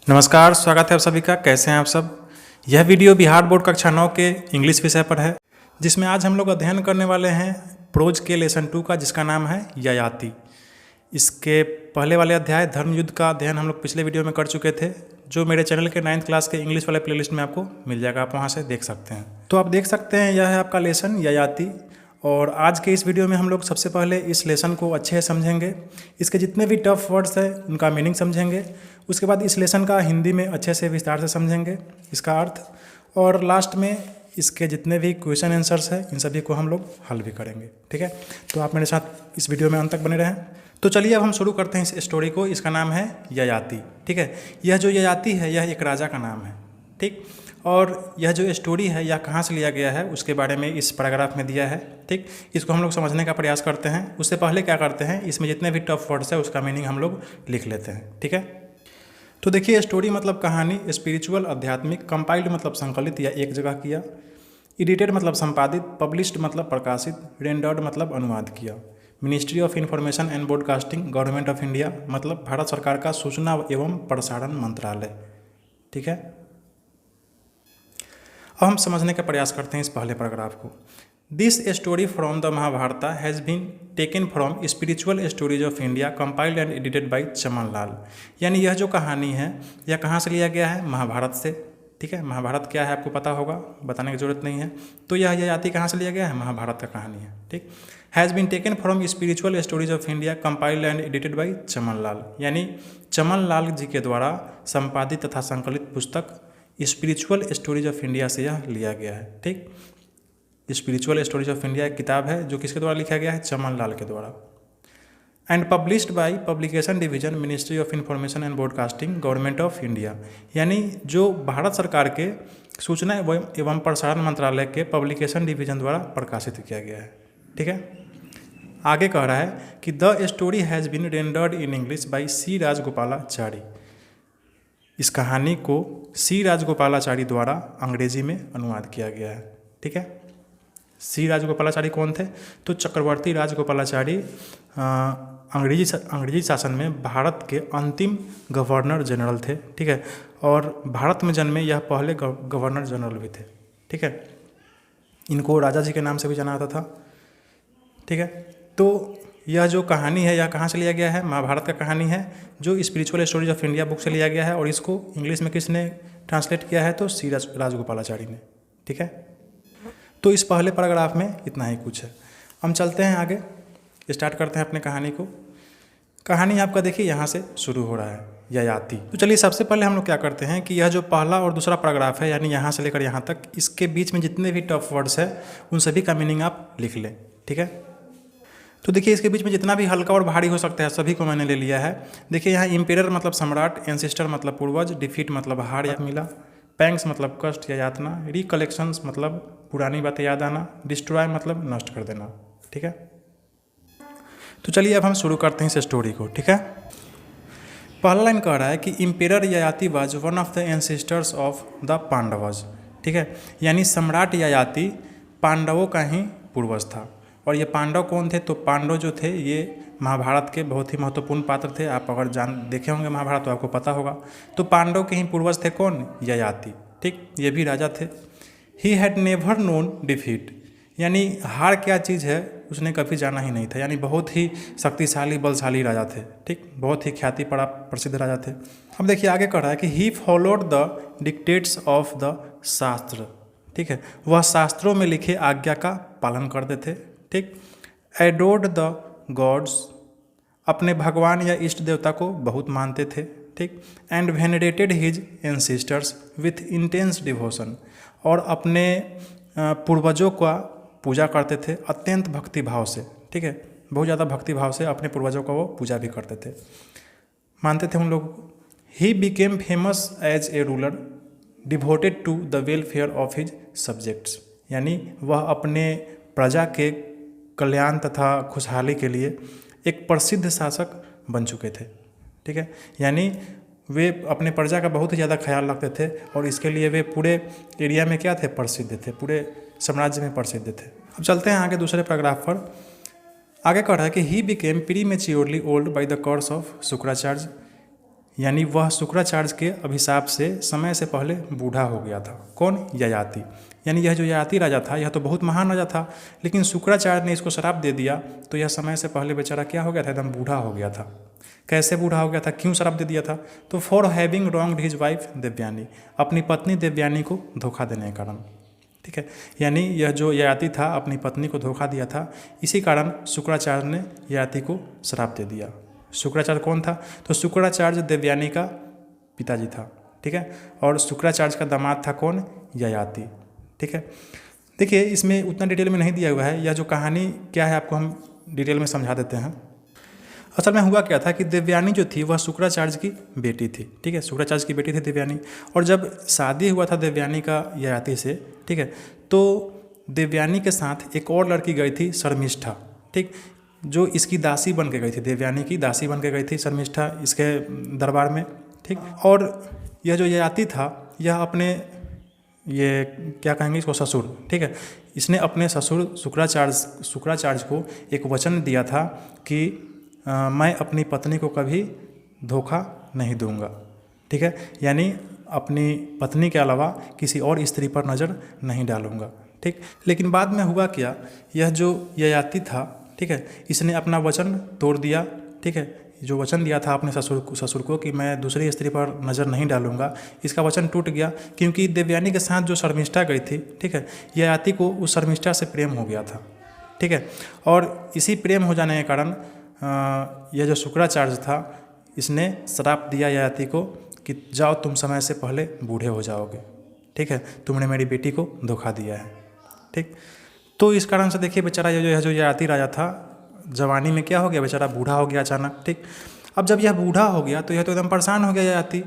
नमस्कार, स्वागत है आप सभी का। कैसे हैं आप सब। यह वीडियो बिहार बोर्ड कक्षा 9 के इंग्लिश विषय पर है, जिसमें आज हम लोग अध्ययन करने वाले हैं प्रोज के लेसन 2 का, जिसका नाम है ययाति। इसके पहले वाले अध्याय धर्मयुद्ध का अध्ययन हम लोग पिछले वीडियो में कर चुके थे, जो मेरे चैनल के 9th क्लास के इंग्लिश वाले प्लेलिस्ट में आपको मिल जाएगा, आप वहाँ से देख सकते हैं। तो आप देख सकते हैं यह है आपका लेसन ययाति। और आज के इस वीडियो में हम लोग सबसे पहले इस लेसन को अच्छे से समझेंगे, इसके जितने भी टफ वर्ड्स हैं उनका मीनिंग समझेंगे। उसके बाद इस लेसन का हिंदी में अच्छे से विस्तार से समझेंगे इसका अर्थ, और लास्ट में इसके जितने भी क्वेश्चन आंसर्स हैं इन सभी को हम लोग हल भी करेंगे। ठीक है, तो आप मेरे साथ इस वीडियो में अंत तक बने रहें। तो चलिए अब हम शुरू करते हैं इस स्टोरी को। इसका नाम है ययाति। ठीक है, यह जो ययाति है यह एक राजा का नाम है। ठीक, और यह जो स्टोरी है यह कहाँ से लिया गया है उसके बारे में इस पैराग्राफ में दिया है। ठीक, इसको हम लोग समझने का प्रयास करते हैं। उससे पहले क्या करते हैं, इसमें जितने भी टफ वर्ड्स है उसका मीनिंग हम लोग लिख लेते हैं। ठीक है, तो देखिए स्टोरी मतलब कहानी, स्पिरिचुअल आध्यात्मिक, कंपाइल्ड मतलब संकलित या एक जगह किया, एडिटेड मतलब संपादित, पब्लिश्ड मतलब प्रकाशित, रेंडर्ड मतलब अनुवाद किया, ministry of information and broadcasting government of India मतलब भारत सरकार का सूचना एवं प्रसारण मंत्रालय। ठीक है, अब हम समझने का प्रयास करते हैं इस पहले पैराग्राफ को। This story from the Mahabharata has been taken from spiritual stories of India compiled and edited by Chaman Lal. यानी यह जो कहानी है यह कहाँ से लिया गया है, महाभारत से। ठीक है, महाभारत क्या है आपको पता होगा, बताने की जरूरत नहीं है। तो यह ययाति कहाँ से लिया गया है, महाभारत का कहानी है। ठीक, has been taken from spiritual stories of India compiled and edited by Chaman Lal, यानी चमन लाल जी के द्वारा संपादित तथा संकलित पुस्तक स्पिरिचुअल स्टोरीज ऑफ इंडिया से यह लिया गया है। ठीक, स्पिरिचुअल स्टोरीज ऑफ इंडिया एक किताब है जो किसके द्वारा लिखा गया है, चमन लाल के द्वारा। And published by publication division ministry of information and broadcasting government of India, यानी जो भारत सरकार के सूचना एवं प्रसारण मंत्रालय के पब्लिकेशन डिवीजन द्वारा प्रकाशित किया गया है। ठीक है, आगे कह रहा है कि the story has been rendered in English by C Rajagopalachari. इस कहानी को सी राजगोपालाचारी द्वारा अंग्रेजी में अनुवाद किया गया है। ठीक है, सी राजगोपालाचारी कौन थे, तो चक्रवर्ती राजगोपालाचारी अंग्रेजी शासन में भारत के अंतिम गवर्नर जनरल थे। ठीक है, और भारत में जन्मे यह पहले गवर्नर जनरल भी थे। ठीक है, इनको राजा जी के नाम से भी जाना जाता था। ठीक है, तो यह जो कहानी है यह कहाँ से लिया गया है, महाभारत का कहानी है जो spiritual stories of India book से लिया गया है, और इसको इंग्लिश में किसने ट्रांसलेट किया है, तो सी राजगोपालाचारी ने। ठीक है, तो इस पहले पैराग्राफ में इतना ही कुछ है। हम चलते हैं आगे, स्टार्ट करते हैं अपने कहानी को। कहानी आपका देखिए यहाँ से शुरू हो रहा है, ययाति। तो चलिए सबसे पहले हम लोग क्या करते हैं कि यह जो पहला और दूसरा पैराग्राफ है, यानी यहाँ से लेकर यहाँ तक, इसके बीच में जितने भी टफ वर्ड्स है उन सभी का मीनिंग आप लिख लें। ठीक है, तो देखिए इसके बीच में जितना भी हल्का और भारी हो सकता है सभी को मैंने ले लिया है। देखिए यहाँ इम्पेरर मतलब सम्राट, एंसेस्टर मतलब पूर्वज, डिफीट मतलब हार या मिला, पैंग्स मतलब कष्ट या यातना, रिकलेक्शंस मतलब पुरानी बातें याद आना, डिस्ट्रॉय मतलब नष्ट कर देना। ठीक है, तो चलिए अब हम शुरू करते हैं इस स्टोरी को। ठीक है, पहला लाइन कह रहा है कि emperor Yayati was one of the ancestors of the Pandavas. ठीक है, यानी सम्राट ययाति पांडवों का ही पूर्वज था। और ये पांडव कौन थे, तो पांडव जो थे ये महाभारत के बहुत ही महत्वपूर्ण पात्र थे। आप अगर देखे होंगे महाभारत तो आपको पता होगा। तो पांडव के ही पूर्वज थे कौन, ययाति। ठीक, ये भी राजा थे। He had never known defeat, यानी हार क्या चीज़ है उसने कभी जाना ही नहीं था, यानी बहुत ही शक्तिशाली बलशाली राजा थे। ठीक, बहुत ही ख्याति पड़ा प्रसिद्ध राजा थे। अब देखिए आगे कह रहा है कि he followed the dictates of the शास्त्र। ठीक है, वह शास्त्रों में लिखे आज्ञा का पालन करते थे। ठीक, एडोर्ड द गॉड्स, अपने भगवान या इष्ट देवता को बहुत मानते थे। ठीक, and venerated his ancestors with intense devotion, और अपने पूर्वजों का पूजा करते थे अत्यंत भक्ति भाव से। ठीक है, बहुत ज़्यादा भक्ति भाव से अपने पूर्वजों का वो पूजा भी करते थे, मानते थे उन लोगों को। He became famous as a ruler devoted to the welfare of his subjects, यानी वह अपने प्रजा के कल्याण तथा खुशहाली के लिए एक प्रसिद्ध शासक बन चुके थे। ठीक है, यानी वे अपने प्रजा का बहुत ही ज़्यादा ख्याल रखते थे, और इसके लिए वे पूरे एरिया में क्या थे, प्रसिद्ध थे, पूरे साम्राज्य में प्रसिद्ध थे। अब चलते हैं आगे दूसरे पैराग्राफ पर। आगे कह रहा है कि he became prematurely old by the curse of Shukracharya, यानी वह शुक्राचार्य के अभिशाप से समय से पहले बूढ़ा हो गया था। कौन? ययाति। यानी यह जो ययाति राजा था यह तो बहुत महान राजा था, लेकिन शुक्राचार्य ने इसको श्राप दे दिया तो यह समय से पहले बेचारा क्या हो गया था? एकदम बूढ़ा हो गया था। कैसे बूढ़ा हो गया था? क्यों श्राप दे दिया था? तो for having wronged his wife Devayani, अपनी पत्नी देवयानी को धोखा देने के कारण। ठीक है, यानी यह जो ययाति था अपनी पत्नी को धोखा दिया था, इसी कारण शुक्राचार्य ने ययाति को श्राप दे दिया। शुक्राचार्य कौन था? तो शुक्राचार्य देवयानी का पिताजी था। ठीक है, और शुक्राचार्य का दामाद था कौन? ययाति। ठीक है, देखिए इसमें उतना डिटेल में नहीं दिया हुआ है, यह जो कहानी क्या है आपको हम डिटेल में समझा देते हैं। असल में हुआ क्या था कि देवयानी जो थी वह शुक्राचार्य की बेटी थी। ठीक है, शुक्राचार्य की बेटी थी देवयानी, और जब शादी हुआ था देवयानी का ययाति से, ठीक है, तो देवयानी के साथ एक और लड़की गई थी शर्मिष्ठा। ठीक, जो इसकी दासी बन के गई थी, देवयानी की दासी बन के गई थी शर्मिष्ठा इसके दरबार में। ठीक, और यह जो ययाति था यह अपने ये क्या कहेंगे इसको ससुर, ठीक है, इसने अपने ससुर शुक्राचार्य को एक वचन दिया था कि मैं अपनी पत्नी को कभी धोखा नहीं दूंगा। ठीक है, यानी अपनी पत्नी के अलावा किसी और स्त्री पर नज़र नहीं डालूंगा। ठीक, लेकिन बाद में हुआ क्या, यह जो ययाति था, ठीक है, इसने अपना वचन तोड़ दिया। ठीक है, जो वचन दिया था अपने ससुर को कि मैं दूसरी स्त्री पर नज़र नहीं डालूंगा, इसका वचन टूट गया क्योंकि देवयानी के साथ जो शर्मिष्ठा गई थी, ठीक है, ययाति को उस शर्मिष्ठा से प्रेम हो गया था। ठीक है, और इसी प्रेम हो जाने के कारण यह जो शुक्राचार्य था इसने श्राप दिया ययाति को कि जाओ तुम समय से पहले बूढ़े हो जाओगे। ठीक है, तुमने मेरी बेटी को धोखा दिया है। ठीक, तो इस कारण से देखिए बेचारा यह जो ययाति राजा था जवानी में क्या हो गया, बेचारा बूढ़ा हो गया अचानक। ठीक, अब जब यह बूढ़ा हो गया तो यह तो एकदम परेशान हो गया ययाति।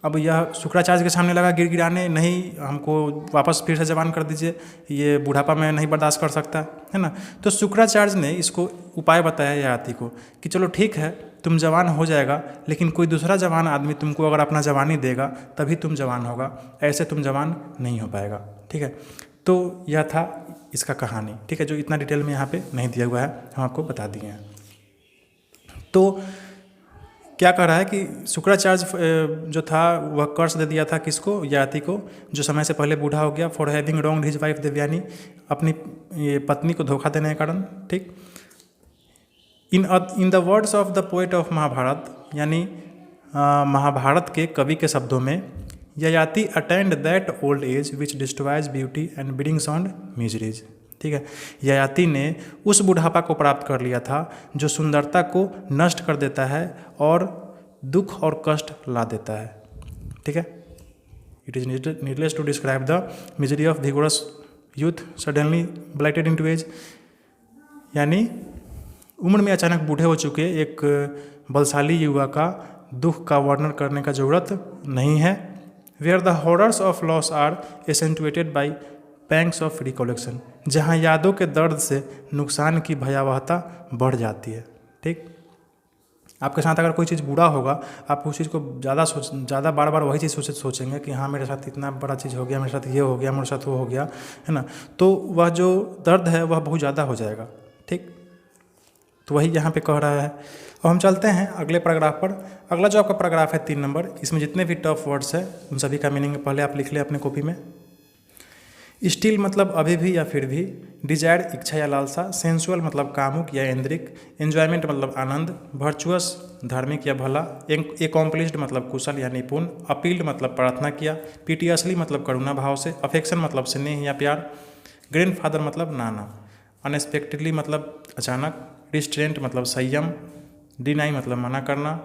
अब यह शुक्राचार्य के सामने लगा गिड़गिड़ाने, नहीं हमको वापस फिर से जवान कर दीजिए, ये बुढ़ापा में नहीं बर्दाश्त कर सकता है ना। तो शुक्राचार्य ने इसको उपाय बताया ययाति को कि चलो ठीक है तुम जवान हो जाएगा, लेकिन कोई दूसरा जवान आदमी तुमको अगर अपना जवानी देगा तभी तुम जवान होगा, ऐसे तुम जवान नहीं हो पाएगा। ठीक है, तो यह था इसका कहानी। ठीक है, जो इतना डिटेल में यहाँ पे नहीं दिया हुआ है हम आपको बता दिए हैं। तो क्या कह रहा है कि शुक्राचार्य जो था वह कर्ज दे दिया था किसको? ययाति को, जो समय से पहले बूढ़ा हो गया, for having wronged his wife Devayani, अपनी ये पत्नी को धोखा देने के कारण। ठीक, in the words of the poet of Mahabharata, यानी महाभारत के कवि के शब्दों में, Yayati attend that old age which destroys beauty and brings on miseries. ठीक है, ययाति ने उस बुढ़ापा को प्राप्त कर लिया था जो सुंदरता को नष्ट कर देता है और दुख और कष्ट ला देता है। ठीक है, it is needless to describe the misery of vigorous youth suddenly blighted into age, यानी उम्र में अचानक बूढ़े हो चुके एक बलशाली युवा का दुख का वर्णन करने का जरूरत नहीं है। Where the horrors of loss are accentuated by pangs of recollection, जहाँ यादों के दर्द से नुकसान की भयावहता बढ़ जाती है। ठीक, आपके साथ अगर कोई चीज़ बुरा होगा आप उस चीज़ को ज़्यादा बार बार वही चीज़ सोचेंगे कि हाँ मेरे साथ इतना बड़ा चीज़ हो गया, मेरे साथ ये हो गया, मेरे साथ वो हो गया, है ना, तो वह जो दर्द है वह बहुत ज़्यादा हो जाएगा। ठीक, तो वही यहाँ पे कह रहा है। और हम चलते हैं अगले पैराग्राफ पर। अगला जो आपका पैराग्राफ है 3 नंबर, इसमें जितने भी टफ वर्ड्स है उन सभी का मीनिंग पहले आप लिख लें अपने कॉपी में। स्टिल मतलब अभी भी या फिर भी, डिजायर इच्छा या लालसा, सेंसुअल मतलब कामुक या इंद्रिक, एन्जॉयमेंट मतलब आनंद, वर्चुअस धार्मिक या भला, एकॉम्प्लिश्ड मतलब कुशल या निपुण, अपील्ड मतलब प्रार्थना किया, पिटियसली मतलब करुणा भाव से, अफेक्शन मतलब स्नेह या प्यार, ग्रैंडफादर मतलब नाना, अनएक्सपेक्टेडली मतलब अचानक, रिस्ट्रेंट मतलब संयम, डिनाई मतलब मना करना,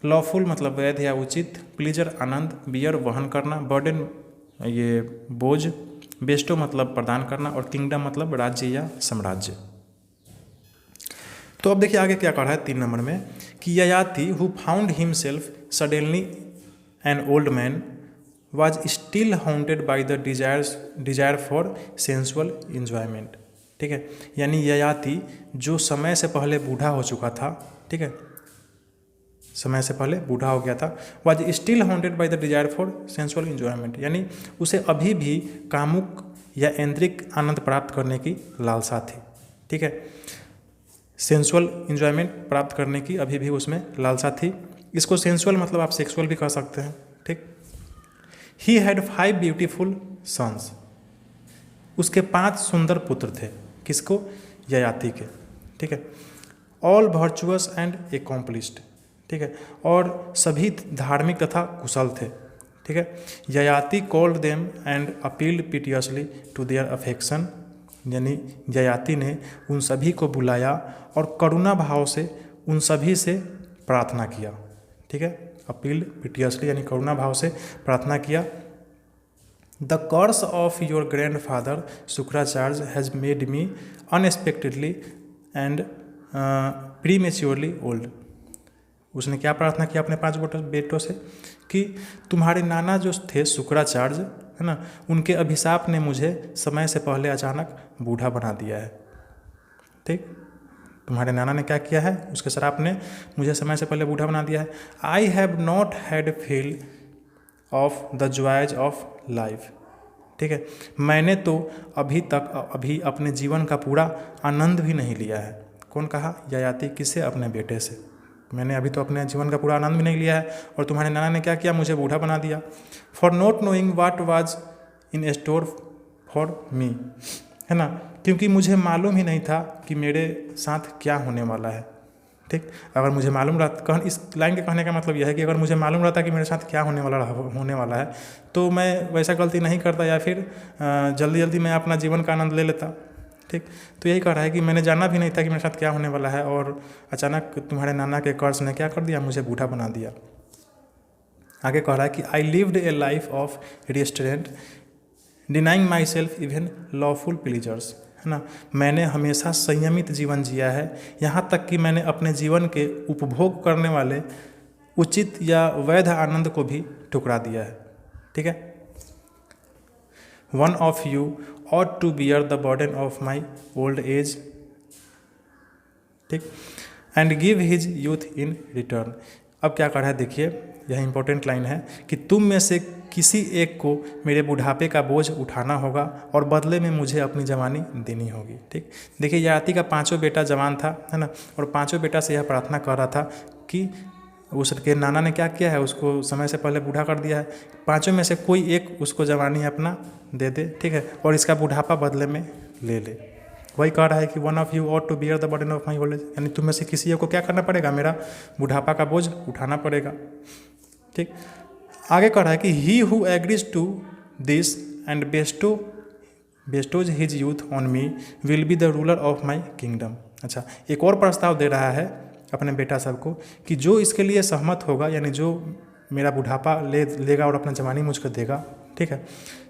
लॉफुल मतलब वैध या उचित, प्लीजर आनंद, बियर वहन करना, बर्डन ये बोझ, बेस्टो मतलब प्रदान करना, और किंगडम मतलब राज्य या साम्राज्य। तो अब देखिए आगे क्या कह रहा है 3 नंबर में कि Yayati who found himself suddenly N old man was still haunted by the desire for sensual enjoyment. ठीक है, यानी ययाति जो समय से पहले बूढ़ा हो चुका था, ठीक है, समय से पहले बूढ़ा हो गया था, was still haunted by the desire for sensual enjoyment, यानी उसे अभी भी कामुक या ऐन्द्रिक आनंद प्राप्त करने की लालसा थी। ठीक है, सेंसुअल एंजॉयमेंट प्राप्त करने की अभी भी उसमें लालसा थी। इसको सेंसुअल मतलब आप सेक्सुअल भी कह सकते हैं, ठीक। ही हैड 5 ब्यूटीफुल सन्स, उसके 5 सुंदर पुत्र थे, किसको? ययाति के, ठीक है। ऑल वर्चुअस एंड एकम्प्लिस्ड, ठीक है, और सभी धार्मिक तथा कुशल थे, ठीक है। Yayati called them and appealed piteously to their affection, यानी ययाति ने उन सभी को बुलाया और करुणा भाव से उन सभी से प्रार्थना किया, ठीक है। अपील्ड पिटियसली यानी करुणा भाव से प्रार्थना किया। The curse of your grand father Shukracharya has made me unexpectedly and prematurely old. उसने क्या प्रार्थना किया अपने 5 बेटों से कि तुम्हारे नाना जो थे शुक्राचार्य, है ना, उनके अभिशाप ने मुझे समय से पहले अचानक बूढ़ा बना दिया है, ठीक। तुम्हारे नाना ने क्या किया है? उसके श्राप ने मुझे समय से पहले बूढ़ा बना दिया है। I have not had feel of the joys of life, ठीक है। मैंने तो अभी अपने जीवन का पूरा आनंद भी नहीं लिया है। कौन कहा? ययाति। किससे? अपने बेटे से। मैंने अभी तो अपने जीवन का पूरा आनंद भी नहीं लिया है और तुम्हारे नाना ने क्या किया? मुझे बूढ़ा बना दिया। For not knowing what was in store for me, है ना, क्योंकि मुझे मालूम ही नहीं था कि मेरे साथ क्या होने वाला है, ठीक। अगर मुझे मालूम रहता, इस लाइन के कहने का मतलब यह है कि अगर मुझे मालूम रहता कि मेरे साथ क्या होने वाला है तो मैं वैसा गलती नहीं करता या फिर जल्दी जल्दी मैं अपना जीवन का आनंद ले लेता, ठीक। तो यही कह रहा है कि मैंने जाना भी नहीं था कि मेरे साथ क्या होने वाला है और अचानक तुम्हारे नाना के कर्ज ने क्या कर दिया? मुझे बूढ़ा बना दिया। आगे कह रहा है कि I lived A life of restaurant denying my self even lawful pleasures, है ना। मैंने हमेशा संयमित जीवन जिया है, यहाँ तक कि मैंने अपने जीवन के उपभोग करने वाले उचित या वैध आनंद को भी ठुकरा दिया है, ठीक है। One of you ought to bear the burden of my old age, ठीक, and give his youth in return। अब क्या कर रहा है? देखिए, यह इंपॉर्टेंट लाइन है कि तुम में से किसी एक को मेरे बुढ़ापे का बोझ उठाना होगा और बदले में मुझे अपनी जवानी देनी होगी, ठीक। देखिए, ययाति का 5वां बेटा जवान था, है ना, और 5वें बेटा से यह प्रार्थना कर रहा था कि उसके नाना ने क्या किया है? उसको समय से पहले बूढ़ा कर दिया है। 5 में से कोई एक उसको जवानी अपना दे दे, ठीक है, और इसका बुढ़ापा बदले में ले ले। वही कह रहा है कि one of you ought to bear the burden of my old age, यानी तुम में से किसी एक को क्या करना पड़ेगा? मेरा बुढ़ापा का बोझ उठाना पड़ेगा, ठीक। आगे कह रहा है कि he who agrees to this and bestows his youth on me will be the ruler of my kingdom. अच्छा, एक और प्रस्ताव दे रहा है अपने बेटा सबको कि जो इसके लिए सहमत होगा, यानी जो मेरा बुढ़ापा लेगा और अपना जवानी मुझको देगा, ठीक है,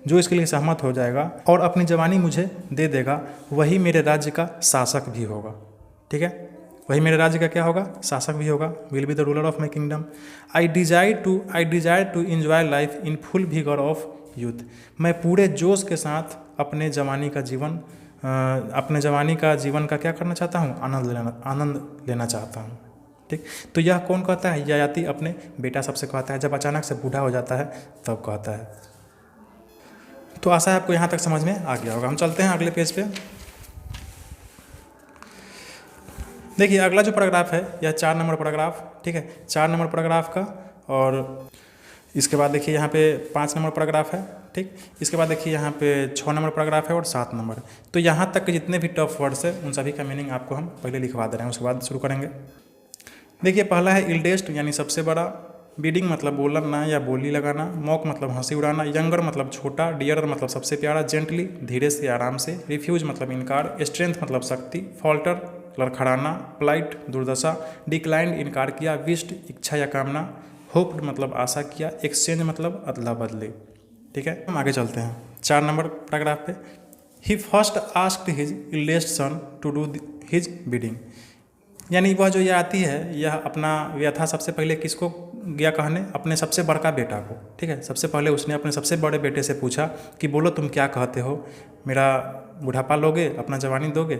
जो इसके लिए सहमत हो जाएगा और अपनी जवानी मुझे दे देगा, वही मेरे राज्य का शासक भी होगा, ठीक है। वही मेरे राज्य का क्या होगा? शासक भी होगा। Will be the ruler of my kingdom. I desire to enjoy life in full vigour of youth. मैं पूरे जोश के साथ अपने जवानी का जीवन का क्या करना चाहता हूँ? आनंद लेना चाहता हूँ, ठीक। तो यह कौन कहता है? ययाति अपने बेटा सबसे कहता है, जब अचानक से बूढ़ा हो जाता है तब कहता है। तो आशा है आपको यहाँ तक समझ में आ गया होगा। हम चलते हैं अगले पेज पे। देखिए, अगला जो पैराग्राफ है यह 4 नंबर पैराग्राफ, ठीक है, 4 नंबर पैराग्राफ का, और इसके बाद देखिए यहाँ पे 5 नंबर पैराग्राफ है, ठीक। इसके बाद देखिए यहाँ पे 6 नंबर पैराग्राफ है और 7 नंबर। तो यहाँ तक के जितने भी टफ वर्ड्स है उन सभी का मीनिंग आपको हम पहले लिखवा दे रहे हैं, उसके बाद शुरू करेंगे। देखिए, पहला है इल्डेस्ट यानी सबसे बड़ा, बीडिंग मतलब बोलना या बोली लगाना, मॉक मतलब हंसी उड़ाना, यंगर मतलब छोटा, डियरर मतलब सबसे प्यारा, जेंटली धीरे से आराम से, रिफ्यूज मतलब इनकार, स्ट्रेंथ मतलब शक्ति, फॉल्टर लड़खड़ाना, प्लाइट दुर्दशा, डिक्लाइंड इनकार किया, विश्ड इच्छा या कामना, होप्ड मतलब आशा किया, एक्सचेंज मतलब अदला बदले, ठीक है। हम आगे चलते हैं 4 नंबर पैराग्राफ पे। He first asked his eldest son to do his bidding, यानी वह जो ये आती है यह अपना व्यथा सबसे पहले किसको गया कहने? अपने सबसे बड़का बेटा को, ठीक है। सबसे पहले उसने अपने सबसे बड़े बेटे से पूछा कि बोलो तुम क्या कहते हो, मेरा बुढ़ापा लोगे, अपना जवानी दोगे,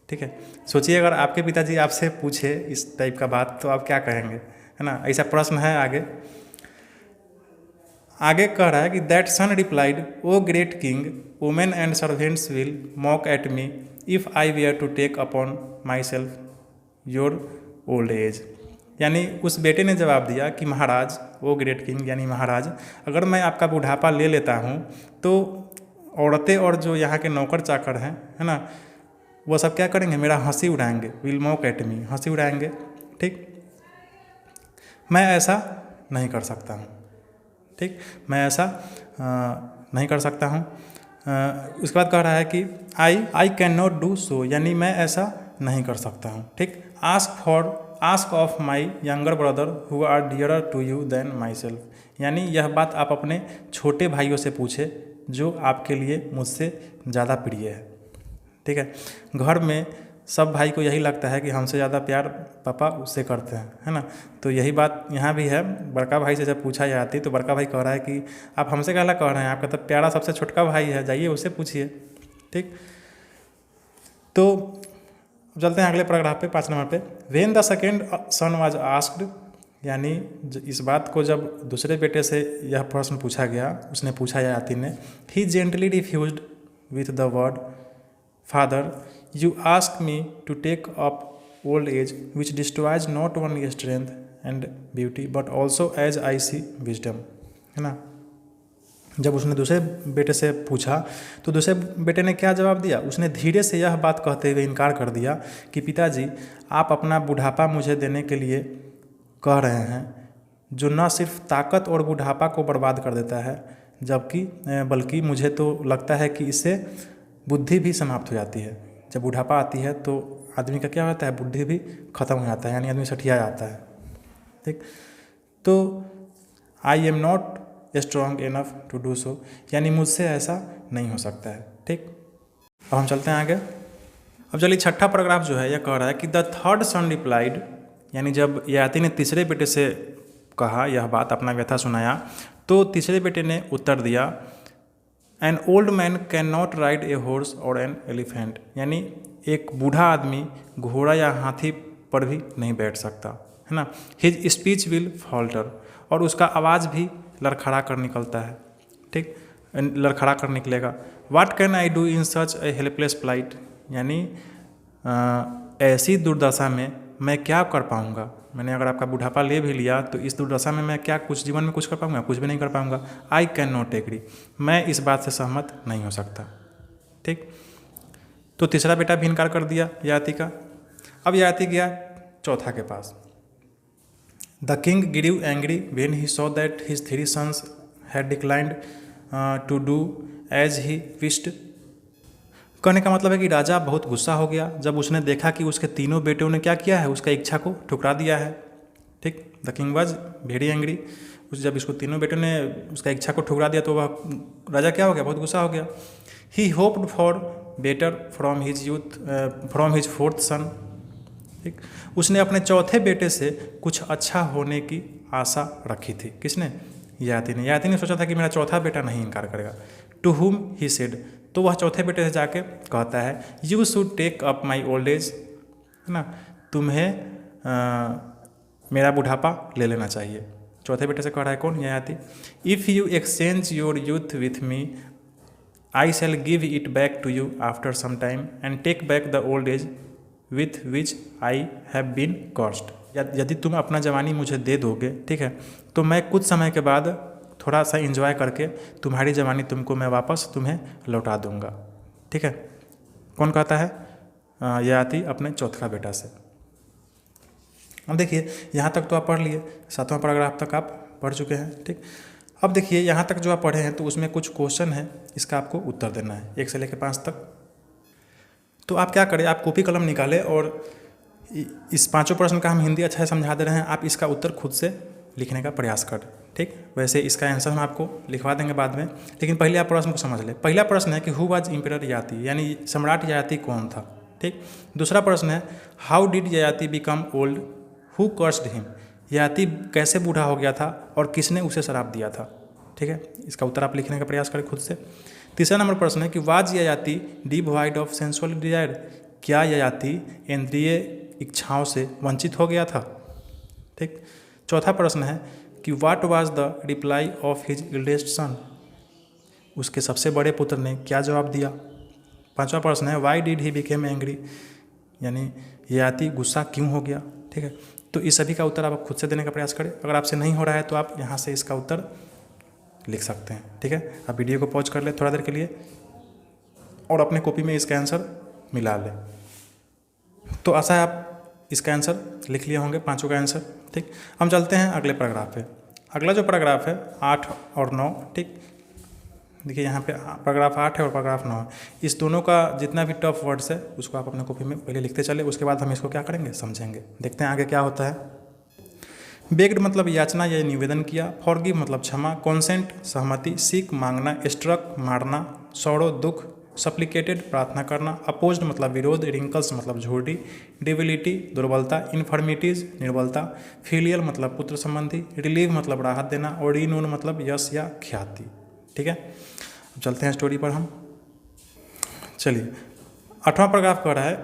ठीक है। सोचिए अगर आपके पिताजी आपसे पूछे इस टाइप का बात तो आप क्या कहेंगे, है ना। ऐसा प्रश्न है आगे कह रहा है कि that son replied, O great king, women and servants will mock at me if I were to take upon my self your old age. यानी उस बेटे ने जवाब दिया कि महाराज, ओ ग्रेट किंग यानी महाराज, अगर मैं आपका बुढ़ापा ले लेता हूँ तो औरतें और जो यहाँ के नौकर चाकर हैं, है ना, वो सब क्या करेंगे, मेरा हंसी उड़ाएंगे, विल मॉक एट मी, हंसी उड़ाएंगे। ठीक, मैं ऐसा नहीं कर सकता हूँ। ठीक, मैं ऐसा नहीं कर सकता हूँ। उसके बाद कह रहा है कि I can not do so, यानी मैं ऐसा नहीं कर सकता हूँ। ठीक, ask of my younger brother who are dearer to you than my self, यानी यह बात आप अपने छोटे भाइयों से पूछे जो आपके लिए मुझसे ज़्यादा प्रिय है। ठीक है, घर में सब भाई को यही लगता है कि हमसे ज़्यादा प्यार पापा उससे करते हैं, है ना। तो यही बात यहाँ भी है। बड़का भाई से जब पूछा जाती तो बड़का भाई कह रहा है कि आप हमसे कहला कह रहे हैं, आपका तो प्यारा सबसे छोटका भाई है, जाइए उससे पूछिए। ठीक, तो चलते हैं अगले पैराग्राफ पे, 5 नंबर पे। When the second sun was asked, यानी इस बात को जब दूसरे बेटे से यह प्रश्न पूछा गया, उसने पूछा ययाति ने, he gently refused with the word father you ask me to take up old age which destroys not only strength and beauty but also as I see wisdom, है ना। जब उसने दूसरे बेटे से पूछा तो दूसरे बेटे ने क्या जवाब दिया, उसने धीरे से यह बात कहते हुए इनकार कर दिया कि पिताजी, आप अपना बुढ़ापा मुझे देने के लिए कह रहे हैं जो न सिर्फ ताकत और बुढ़ापा को बर्बाद कर देता है बल्कि मुझे तो लगता है कि इससे बुद्धि भी समाप्त हो जाती है। जब बुढ़ापा आती है तो आदमी का क्या होता है, बुद्धि भी खत्म हो जाता है, यानी आदमी सठिया जाता है। ठीक, तो I am not strong enough to do so, यानी मुझसे ऐसा नहीं हो सकता है। ठीक, अब हम चलते हैं आगे। अब चलिए छठा पैराग्राफ जो है यह कह रहा है कि द थर्ड सन रिप्लाइड, यानी जब ययाति ने तीसरे बेटे से कहा, यह बात अपना व्यथा सुनाया, तो तीसरे बेटे ने उत्तर दिया, N old man can not ride a horse और एन एलिफेंट, यानी एक बूढ़ा आदमी घोड़ा या हाथी पर भी नहीं बैठ सकता, है ना। हिज स्पीच विल फॉल्टर, और उसका आवाज़ भी लड़खड़ा कर निकलता है। ठीक, लड़खड़ा कर निकलेगा। What can I do in such a helpless plight, यानी ऐसी दुर्दशा में मैं क्या कर पाऊँगा। मैंने अगर आपका बुढ़ापा ले भी लिया तो इस दुर्दशा में मैं क्या कुछ जीवन में कुछ कर पाऊँगा, कुछ भी नहीं कर पाऊँगा। आई कैन नॉट एग्री, मैं इस बात से सहमत नहीं हो सकता। ठीक, तो तीसरा बेटा भी इनकार कर दिया ययाति का। अब ययाति गया चौथा के पास। The king grew angry when he saw that his 3 sons had declined to do as he wished। कहने का मतलब है कि राजा बहुत गुस्सा हो गया जब उसने देखा कि उसके तीनों बेटों ने क्या किया है, उसका इच्छा को ठुकरा दिया है। ठीक, the king was very angry, जब इसको तीनों बेटों ने उसका इच्छा को ठुकरा दिया तो वह राजा क्या हो गया, बहुत गुस्सा हो गया। He hoped for better from his fourth son. ठीक, उसने अपने चौथे बेटे से कुछ अच्छा होने की आशा रखी थी। किसने, ययाति ने। ययाति ने सोचा था कि मेरा चौथा बेटा नहीं इनकार करेगा। टू हुम ही सेड, तो वह चौथे बेटे से जाके कहता है, you should take up my old age, है ना, तुम्हें मेरा बुढ़ापा ले लेना चाहिए। चौथे बेटे से कह रहा है कौन, Yayati. If you exchange your youth with me I shall give it back to you after some time and take back the old age with which I have been cost. यदि तुम अपना जवानी मुझे दे दोगे, ठीक है, तो मैं कुछ समय के बाद थोड़ा सा एंजॉय करके तुम्हारी जवानी तुमको मैं वापस तुम्हें लौटा दूंगा। ठीक है, कौन कहता है, ययाति अपने चौथा बेटा से। अब देखिए यहाँ तक तो आप पढ़ लिए, 7वां पैराग्राफ तक आप पढ़ चुके हैं। ठीक, अब देखिए यहाँ तक जो आप पढ़े हैं तो उसमें कुछ क्वेश्चन है, इसका आपको उत्तर देना है 1 से लेकर 5 तक। तो आप क्या करें, आप कॉपी कलम निकालें और इस 5 प्रश्न का हम हिंदी अच्छा से समझा दे रहे हैं, आप इसका उत्तर खुद से लिखने का प्रयास करें। ठीक, वैसे इसका आंसर हम आपको लिखवा देंगे बाद में, लेकिन पहले आप प्रश्न को समझ लें। पहला प्रश्न है कि हु वाज एम्परर ययाति, यानी सम्राट ययाति कौन था। ठीक, दूसरा प्रश्न है how did Yayati become old, who cursed him, Yayati कैसे बूढ़ा हो गया था और किसने उसे शराब दिया था। ठीक है, इसका उत्तर आप लिखने का प्रयास करें खुद से। तीसरा नंबर प्रश्न है कि was Yayati devoid of sensual desire, क्या ययाति इंद्रिय इच्छाओं से वंचित हो गया था। ठीक, चौथा प्रश्न है कि what was the reply off his eldest son, उसके सबसे बड़े पुत्र ने क्या जवाब दिया। पांचवा प्रश्न है why did he became angry, यानी ययाति गुस्सा क्यों हो गया। ठीक है, तो इस सभी का उत्तर आप खुद से देने का प्रयास करें। अगर आपसे नहीं हो रहा है तो आप यहाँ से इसका उत्तर लिख सकते हैं। ठीक है, आप वीडियो को पॉज कर ले थोड़ा देर के लिए और अपने कॉपी में इसका आंसर मिला लें। तो आशा है आप इसका आंसर लिख लिए होंगे, पाँचों का आंसर। ठीक, हम चलते हैं अगले पैराग्राफ पे। अगला जो पैराग्राफ है 8 और 9। ठीक, देखिए यहाँ पे पैराग्राफ 8 है और पैराग्राफ 9 है। इस दोनों का जितना भी टफ वर्ड्स है उसको आप अपने कॉपी में पहले लिखते चले, उसके बाद हम इसको क्या करेंगे, समझेंगे। देखते हैं आगे क्या होता है। बेग्ड मतलब याचना या निवेदन किया, फॉरगिव मतलब क्षमा, कॉन्सेंट सहमति, सीक मांगना, स्ट्रक मारना, सौरो दुख, सप्लिकेटेड प्रार्थना करना, अपोज्ड मतलब विरोध, रिंकल्स मतलब झुर्री, डिविलिटी दुर्बलता, इन्फर्मिटीज निर्बलता, फिलियल मतलब पुत्र संबंधी, रिलीव मतलब राहत देना और रिनून मतलब यश या ख्याति। ठीक है, अब चलते हैं स्टोरी पर हम। चलिए 8वां पैराग्राफ कह रहा है,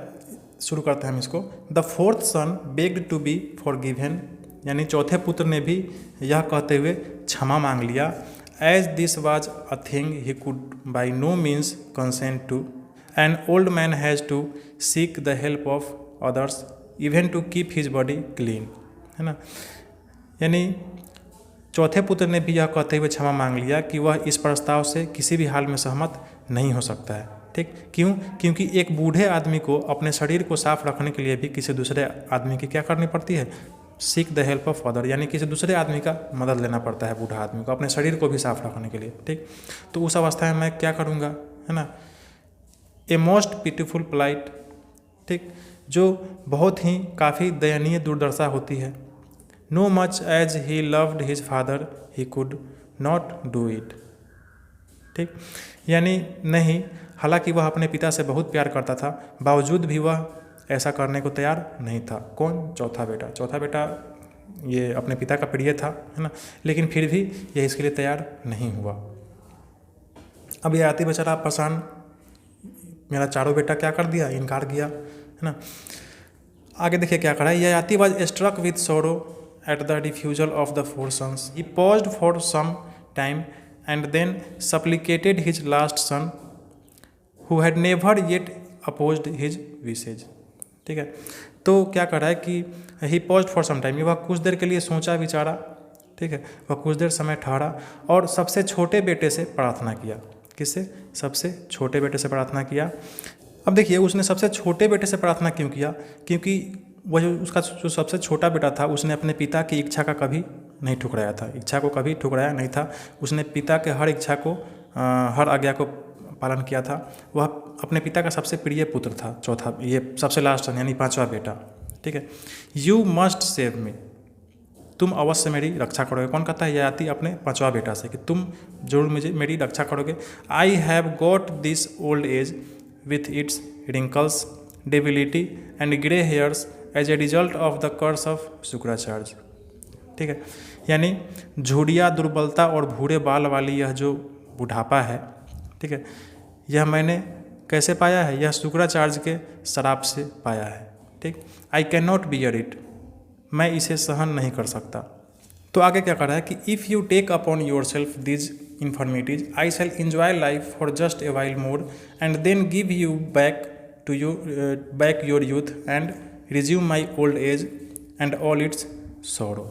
शुरू करते हैं हम इसको। The fourth son begged to be forgiven, यानी चौथे पुत्र ने भी यह कहते हुए क्षमा मांग लिया। As this was a thing he could by no means consent to, an old man has to seek the help of others even to keep his body clean, है ना। यानी चौथे पुत्र ने भी यह कहते हुए क्षमा मांग लिया कि वह इस प्रस्ताव से किसी भी हाल में सहमत नहीं हो सकता है। ठीक, क्यों? क्योंकि एक बूढ़े आदमी को अपने शरीर को साफ रखने के लिए भी किसी दूसरे आदमी की क्या करनी पड़ती है, seek the help of other, यानी किसी दूसरे आदमी का मदद लेना पड़ता है बूढ़ा आदमी को अपने शरीर को भी साफ रखने के लिए। ठीक, तो उस अवस्था में मैं क्या करूँगा, है ना। ए मोस्ट पिटीफुल प्लाइट, ठीक, जो बहुत ही काफ़ी दयनीय दुर्दशा होती है। No much as he loved his father he could not do it. ठीक, यानी नहीं, हालांकि वह अपने पिता से बहुत प्यार करता था, बावजूद भी वह ऐसा करने को तैयार नहीं था। कौन? चौथा बेटा। चौथा बेटा ये अपने पिता का प्रिय था, है ना, लेकिन फिर भी यह इसके लिए तैयार नहीं हुआ। अब ये आती बेचारा परेशान, मेरा चारों बेटा क्या कर दिया, इनकार किया, है ना। आगे देखिए क्या करा है। Yayati was struck with sorrow at the refusal of the four sons, he paused for some time and then supplicated his last son who had never yet opposed his wishes. ठीक है, तो क्या कर रहा है कि he paused for some time, वह कुछ देर के लिए सोचा विचारा। ठीक है, वह कुछ देर समय ठहरा और सबसे छोटे बेटे से प्रार्थना किया। किससे? सबसे छोटे बेटे से प्रार्थना किया। अब देखिए उसने सबसे छोटे बेटे से प्रार्थना क्यों किया? क्योंकि वह जो उसका जो सबसे छोटा बेटा था उसने अपने पिता की इच्छा का कभी नहीं ठुकराया था, इच्छा को कभी ठुकराया नहीं था। उसने पिता के हर इच्छा को, हर आज्ञा को पालन किया था। वह अपने पिता का सबसे प्रिय पुत्र था, चौथा, ये सबसे लास्ट यानी 5वां बेटा। ठीक है, यू मस्ट सेव मी, तुम अवश्य मेरी रक्षा करोगे। कौन कहता है? यह आती अपने 5वां बेटा से कि तुम जरूर मुझे मेरी रक्षा करोगे। I have got this old age with its wrinkles, debility and grey hairs as a result of the curse of Shukracharya. ठीक है, यानी झुर्रियाँ, दुर्बलता और भूरे बाल वाली यह जो बुढ़ापा है, ठीक है, यह मैंने कैसे पाया है? यह शुक्राचार्य के शराब से पाया है। ठीक, आई कैन नॉट बियर इट, मैं इसे सहन नहीं कर सकता। तो आगे क्या कर रहा है कि if you take upon your self these infirmities I shall enjoy life for just a while more and then give you back to you back your youth and resume my old age and all its sorrow.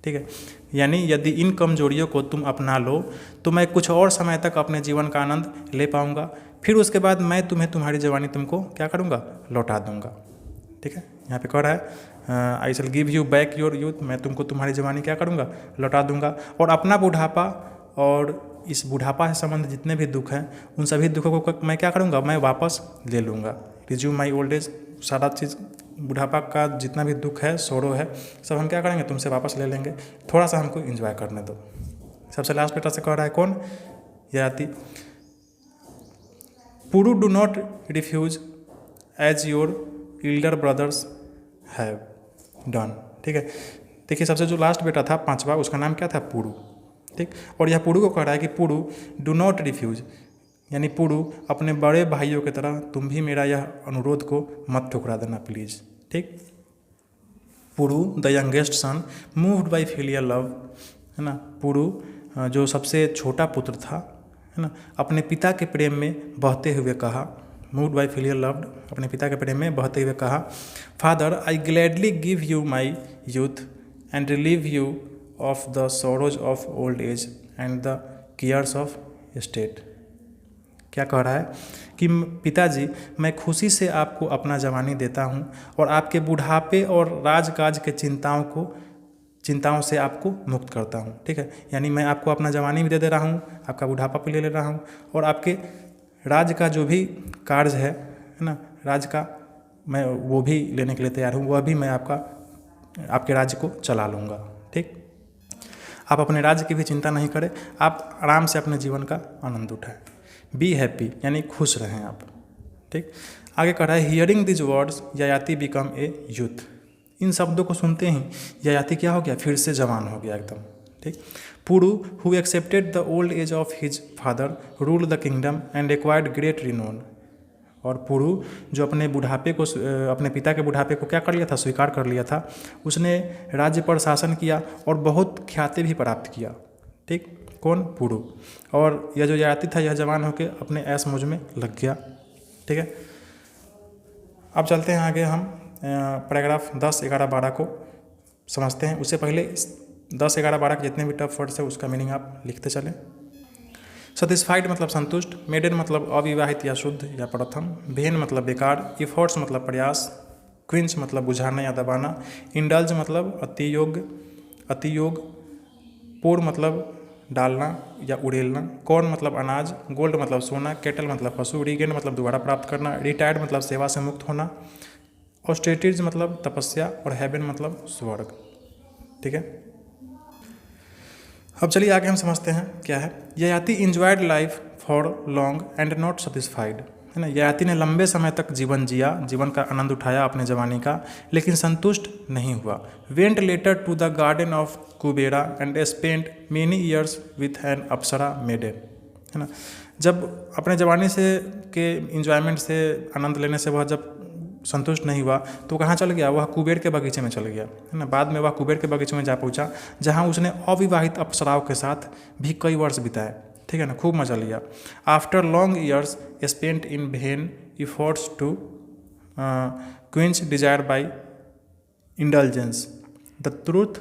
ठीक है, यानी यदि इन कमजोरियों को तुम अपना लो तो मैं कुछ और समय तक अपने जीवन का आनंद ले पाऊंगा, फिर उसके बाद मैं तुम्हें तुम्हारी जवानी तुमको क्या करूंगा? लौटा दूंगा। ठीक है, यहाँ पे कह रहा है I shall give you back your youth, मैं तुमको तुम्हारी जवानी क्या करूंगा? लौटा दूंगा। और अपना बुढ़ापा और इस बुढ़ापा से संबंधित जितने भी दुख हैं उन सभी दुखों को मैं क्या करूंगा? मैं वापस ले लूँगा। रिज्यूम माई ओल्ड एज, सारा चीज़ बुढ़ापा का जितना भी दुख है, सोरो है, सब हम क्या करेंगे? तुमसे वापस ले लेंगे, थोड़ा सा हमको एंजॉय करने दो। सबसे लास्ट बेटा से कह रहा है कौन? Yayati Puru do not refuse as your elder brothers have done. ठीक है, देखिए सबसे जो लास्ट बेटा था 5वां, उसका नाम क्या था? पुरु। ठीक, और यह पुरु को कह रहा है कि पुरु डू नॉट रिफ्यूज, यानी पुरु अपने बड़े भाइयों की तरह तुम भी मेरा यह अनुरोध को मत ठुकरा देना प्लीज़। ठीक, Puru the youngest son moved by filial love, है ना। पुरु जो सबसे छोटा पुत्र था, है ना, अपने पिता के प्रेम में बहते हुए कहा, मूव्ड बाई फिलियल लव्ड, अपने पिता के प्रेम में बहते हुए कहा, father I gladly give you my youth and relieve you of the sorrows of old age and the cares of state. क्या कह रहा है कि पिताजी मैं खुशी से आपको अपना जवानी देता हूँ और आपके बुढ़ापे और राजकाज के चिंताओं से आपको मुक्त करता हूँ। ठीक है, यानी मैं आपको अपना जवानी भी दे रहा हूँ, आपका बुढ़ापा भी ले रहा हूँ और आपके राज का जो भी कार्य है ना, राज का मैं वो भी लेने के लिए तैयार हूँ, वह भी मैं आपके राज्य को चला लूँगा। ठीक, आप अपने राज्य की भी चिंता नहीं करें, आप आराम से अपने जीवन का आनंद उठाएं। बी हैप्पी यानी खुश रहें आप। ठीक, आगे कह रहा है hearing these words Yayati become a youth. इन शब्दों को सुनते ही ययाति क्या हो गया, फिर से जवान हो गया एकदम। ठीक, Puru who accepted the old age of his father ruled the kingdom and acquired great renown. और पुरु जो अपने बुढ़ापे को, अपने पिता के बुढ़ापे को क्या कर लिया था, स्वीकार कर लिया था, उसने राज्य पर शासन किया और बहुत ख्याति भी प्राप्त किया। ठीक, कौन, पुरु। और यह जो ययाति था यह जवान होकर अपने ऐश मौज में लग गया। ठीक है, अब चलते हैं आगे, हम पैराग्राफ 10, 11, 12 को समझते हैं। उससे पहले 10, 11, 12 के जितने भी टफ वर्ड्स है उसका मीनिंग आप लिखते चलें। सेटिस्फाइड मतलब संतुष्ट, मेडेन मतलब अविवाहित या शुद्ध या प्रथम, भेन मतलब बेकार, इफोर्ट्स मतलब प्रयास, क्विंच मतलब बुझाना या दबाना, इंडल्ज मतलब अति योग, पोर मतलब डालना या उड़ेलना, कॉर्न मतलब अनाज, गोल्ड मतलब सोना, केटल मतलब पशु, रीगेन मतलब दोबारा प्राप्त करना, रिटायर्ड मतलब सेवा से मुक्त होना, ऑस्टेरिटीज मतलब तपस्या और हेवन मतलब स्वर्ग। ठीक है, अब चलिए आगे हम समझते हैं क्या है। Yayati enjoyed life for long and not satisfied, है ना। ययाति ने लंबे समय तक जीवन जिया, जीवन का आनंद उठाया अपने जवानी का, लेकिन संतुष्ट नहीं हुआ। Went later to the garden of Kubera and spent many years with an apsara maiden, है ना। जब अपने जवानी से के इंजॉयमेंट से, आनंद लेने से वह जब संतुष्ट नहीं हुआ तो कहाँ चल गया, वह कुबेर के बगीचे में चल गया, है ना। बाद में वह कुबेर के बगीचे में जा पहुँचा, जहाँ उसने अविवाहित अप्सराओं के साथ भी कई वर्ष बिताए। ठीक है ना, खूब मजा लिया। After long years spent in vain efforts to quench desire by indulgence the truth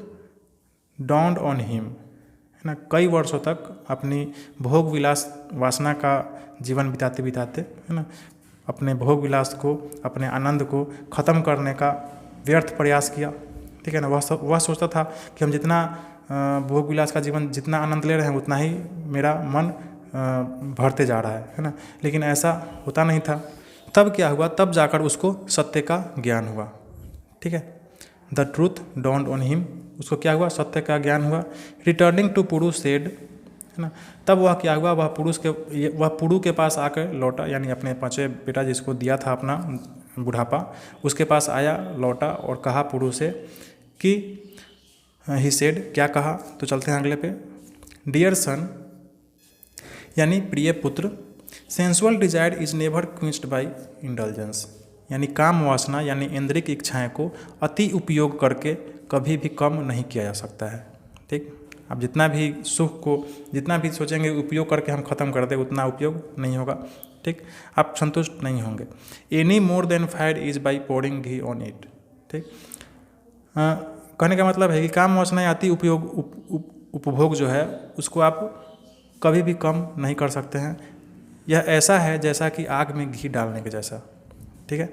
dawned on him, है ना। कई वर्षों तक अपनी भोग विलास वासना का जीवन बिताते बिताते, है ना, अपने भोग विलास को, अपने आनंद को ख़त्म करने का व्यर्थ प्रयास किया। ठीक है ना, वह सोचता था कि हम जितना भोग विलास का जीवन, जितना आनंद ले रहे हैं उतना ही मेरा मन भरते जा रहा है ना। लेकिन ऐसा होता नहीं था। तब क्या हुआ, तब जाकर उसको सत्य का ज्ञान हुआ। ठीक है, the truth dawned on him, उसको क्या हुआ, सत्य का ज्ञान हुआ। रिटर्निंग टू पुरु सेड, है ना, तब वह क्या हुआ, वह पुरु के पास आकर लौटा, यानी अपने पांचवें बेटा जिसको दिया था अपना बुढ़ापा, उसके पास आया, लौटा और कहा पुरु से कि ही सेड, क्या कहा, तो चलते हैं अगले पे। डियर सन यानी प्रिय पुत्र, sensual desire is never quenched by indulgence, यानी काम वासना यानी इंद्रियक इच्छाएं को अति उपयोग करके कभी भी कम नहीं किया जा सकता है। ठीक, आप जितना भी सुख को, जितना भी सोचेंगे उपयोग करके हम खत्म कर दें, उतना उपयोग नहीं होगा। ठीक, आप संतुष्ट नहीं होंगे। Any more than fire is by pouring ghee on it. ठीक, कहने का मतलब है कि काम वासना अति उपभोग जो है उसको आप कभी भी कम नहीं कर सकते हैं। यह ऐसा है जैसा कि आग में घी डालने के जैसा। ठीक है,